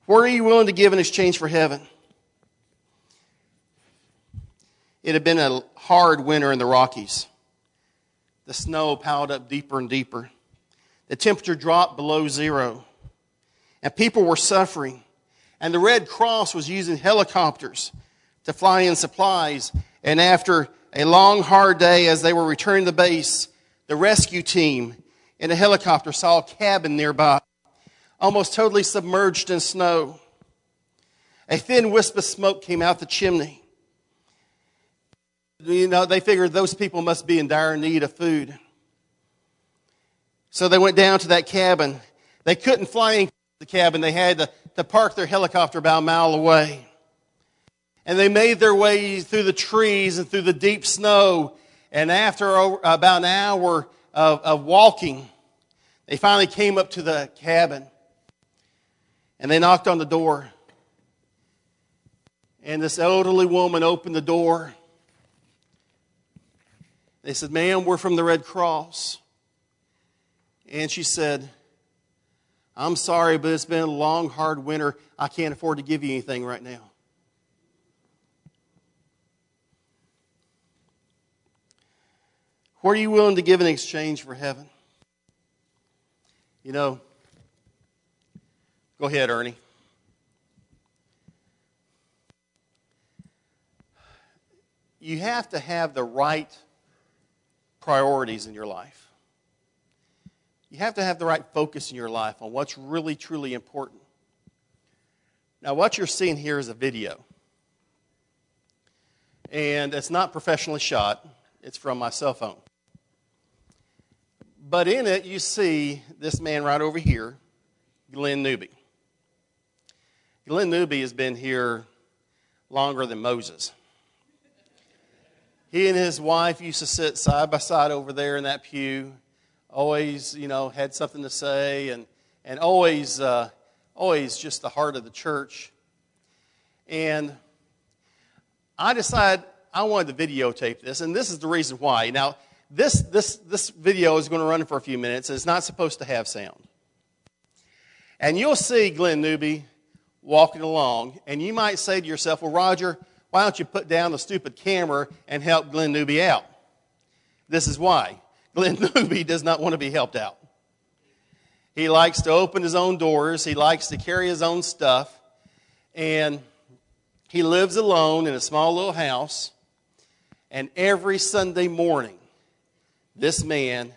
What are you willing to give in exchange for heaven? It had been a hard winter in the Rockies. The snow piled up deeper and deeper. The temperature dropped below zero. And people were suffering. And the Red Cross was using helicopters to fly in supplies. And after a long, hard day, as they were returning to base, the rescue team in a helicopter saw a cabin nearby, almost totally submerged in snow. A thin wisp of smoke came out the chimney. They figured those people must be in dire need of food. So they went down to that cabin. They couldn't fly into the cabin. They had to park their helicopter about a mile away. And they made their way through the trees and through the deep snow. And after about an hour of walking, they finally came up to the cabin. And they knocked on the door. And this elderly woman opened the door. They said, "Ma'am, we're from the Red Cross." And she said, "I'm sorry, but it's been a long, hard winter. I can't afford to give you anything right now." What are you willing to give in exchange for heaven? Go ahead, Ernie. You have to have the right priorities in your life. You have to have the right focus in your life on what's really, truly important. Now, what you're seeing here is a video. And it's not professionally shot. It's from my cell phone. But in it, you see this man right over here, Glenn Newby. Glenn Newby has been here longer than Moses. He and his wife used to sit side by side over there in that pew. Always, had something to say, and always just the heart of the church. And I decided I wanted to videotape this, and this is the reason why. Now, this video is going to run for a few minutes, and it's not supposed to have sound. And you'll see Glenn Newby walking along, and you might say to yourself, "Well, Roger, why don't you put down the stupid camera and help Glenn Newby out?" This is why. Glenn Newby does not want to be helped out. He likes to open his own doors. He likes to carry his own stuff. And he lives alone in a small little house. And every Sunday morning, this man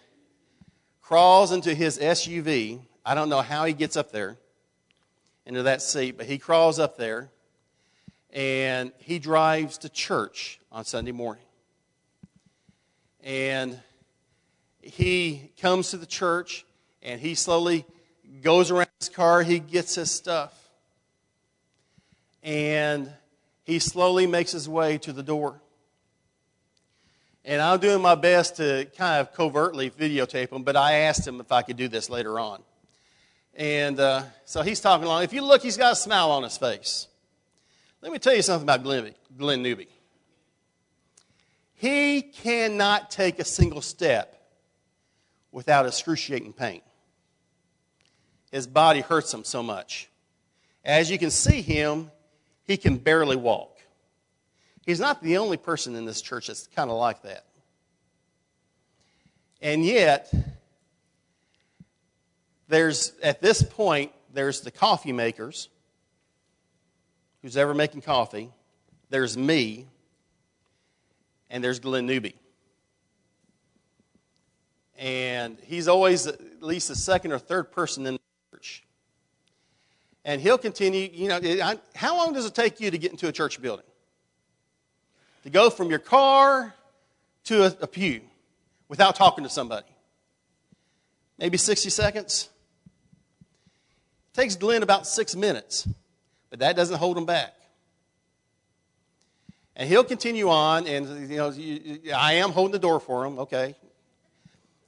crawls into his SUV. I don't know how he gets up there into that seat, but he crawls up there. And he drives to church on Sunday morning. And he comes to the church, and he slowly goes around his car. He gets his stuff. And he slowly makes his way to the door. And I'm doing my best to kind of covertly videotape him, but I asked him if I could do this later on. And so he's talking along. If you look, he's got a smile on his face. Let me tell you something about Glenn Newby. He cannot take a single step without excruciating pain. His body hurts him so much. As you can see him, he can barely walk. He's not the only person in this church that's kind of like that. And yet, at this point, there's the coffee makers. Who's ever making coffee? There's me. And there's Glenn Newby. And he's always at least the second or third person in the church. And he'll continue, how long does it take you to get into a church building? To go from your car to a pew without talking to somebody? Maybe 60 seconds? It takes Glenn about 6 minutes, but that doesn't hold him back. And he'll continue on, and I am holding the door for him, okay.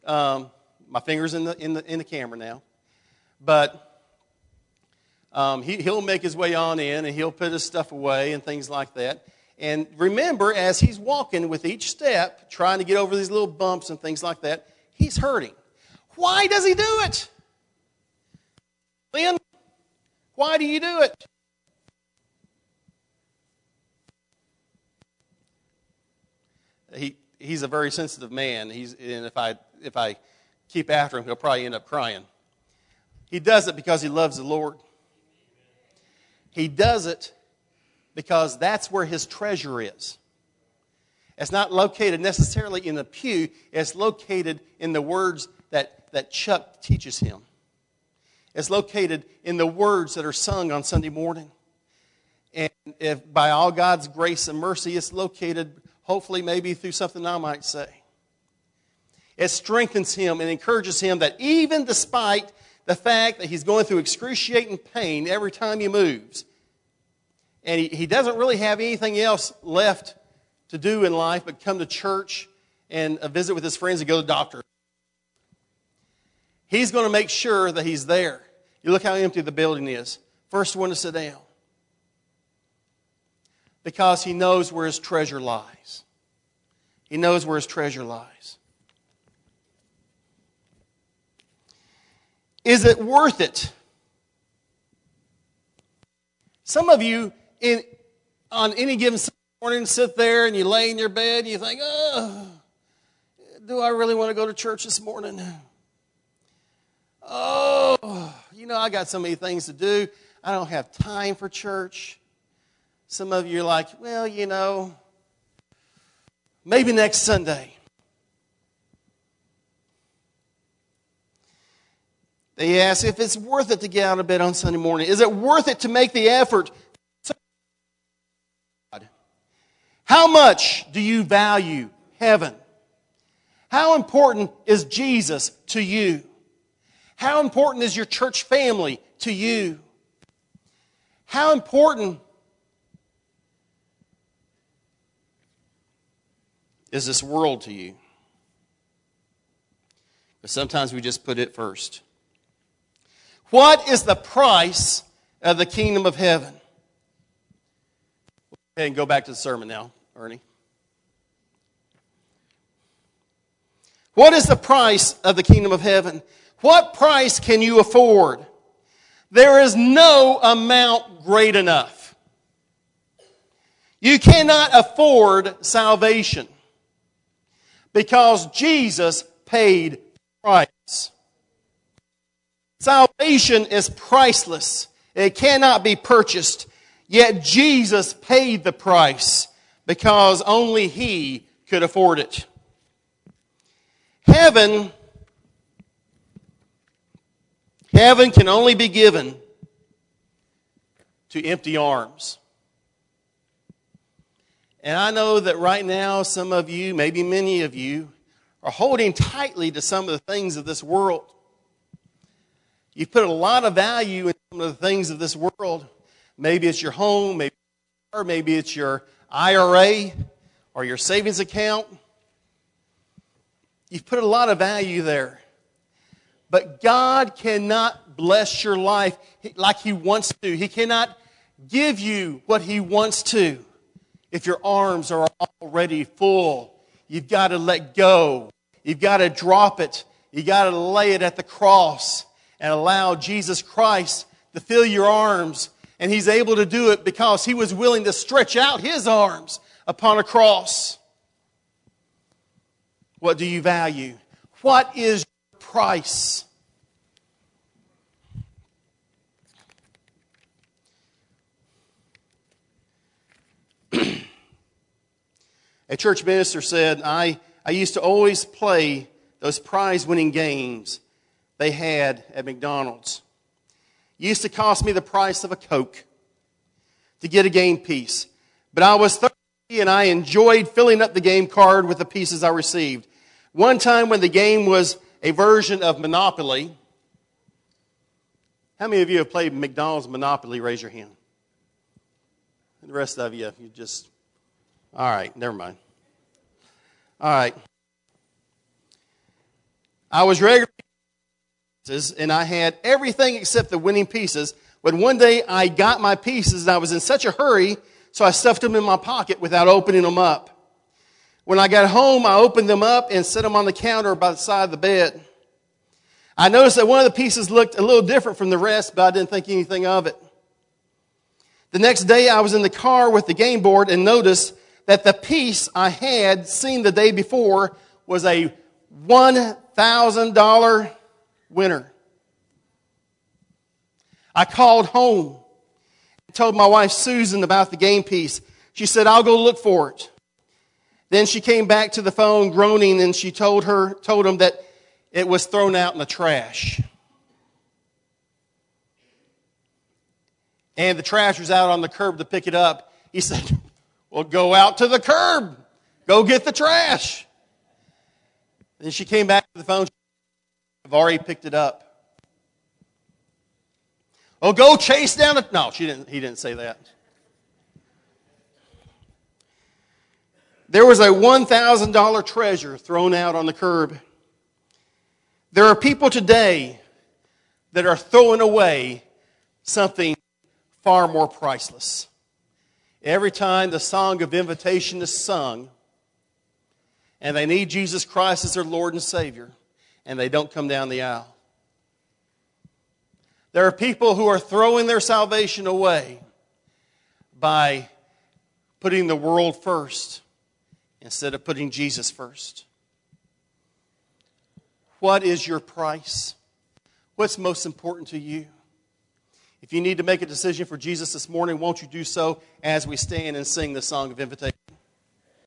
My finger's in the camera now, but he'll make his way on in, and he'll put his stuff away and things like that. And remember, as he's walking with each step, trying to get over these little bumps and things like that, he's hurting. Why does he do it? Why do you do it? He's a very sensitive man. And if I keep after him, he'll probably end up crying. He does it because he loves the Lord. He does it because that's where his treasure is. It's not located necessarily in the pew. It's located in the words that Chuck teaches him. It's located in the words that are sung on Sunday morning. And if by all God's grace and mercy, it's located hopefully maybe through something I might say. It strengthens him and encourages him that even despite the fact that he's going through excruciating pain every time he moves, and he doesn't really have anything else left to do in life but come to church and visit with his friends and go to the doctor, he's going to make sure that he's there. You look how empty the building is. First one to sit down. Because he knows where his treasure lies. He knows where his treasure lies. Is it worth it? Some of you, on any given Sunday morning, sit there and you lay in your bed and you think, oh, do I really want to go to church this morning? Oh, I got so many things to do. I don't have time for church. Some of you are like, well, maybe next Sunday. They ask if it's worth it to get out of bed on Sunday morning. Is it worth it to make the effort? How much do you value heaven? How important is Jesus to you? How important is your church family to you? How important is this world to you? But sometimes we just put it first. What is the price of the kingdom of heaven? Okay, and go back to the sermon now, Ernie. What is the price of the kingdom of heaven? What price can you afford? There is no amount great enough. You cannot afford salvation because Jesus paid the price. Salvation is priceless. It cannot be purchased. Yet Jesus paid the price because only He could afford it. Heaven can only be given to empty arms. And I know that right now some of you, maybe many of you, are holding tightly to some of the things of this world. You've put a lot of value in some of the things of this world. Maybe it's your home, maybe it's your IRA or your savings account. You've put a lot of value there. But God cannot bless your life like He wants to. He cannot give you what He wants to if your arms are already full. You've got to let go. You've got to drop it. You've got to lay it at the cross and allow Jesus Christ to fill your arms. And He's able to do it because He was willing to stretch out His arms upon a cross. What do you value? What is your price? A church minister said, I used to always play those prize-winning games they had at McDonald's. It used to cost me the price of a Coke to get a game piece. But I was thirsty and I enjoyed filling up the game card with the pieces I received. One time when the game was a version of Monopoly. How many of you have played McDonald's Monopoly? Raise your hand. And the rest of you just... All right, never mind. All right. I was regularly and I had everything except the winning pieces. But one day I got my pieces and I was in such a hurry, so I stuffed them in my pocket without opening them up. When I got home, I opened them up and set them on the counter by the side of the bed. I noticed that one of the pieces looked a little different from the rest, but I didn't think anything of it. The next day I was in the car with the game board and noticed that the piece I had seen the day before was a $1,000 winner. I called home and told my wife Susan about the game piece. She said, I'll go look for it. Then she came back to the phone groaning, and she told him that it was thrown out in the trash. And the trash was out on the curb to pick it up. He said, well, go out to the curb. Go get the trash. Then she came back to the phone. I've already picked it up. Oh, go chase down the... No, he didn't say that. There was a $1,000 treasure thrown out on the curb. There are people today that are throwing away something far more priceless. Every time the song of invitation is sung, and they need Jesus Christ as their Lord and Savior, and they don't come down the aisle. There are people who are throwing their salvation away by putting the world first instead of putting Jesus first. What is your price? What's most important to you? If you need to make a decision for Jesus this morning, won't you do so as we stand and sing the song of invitation?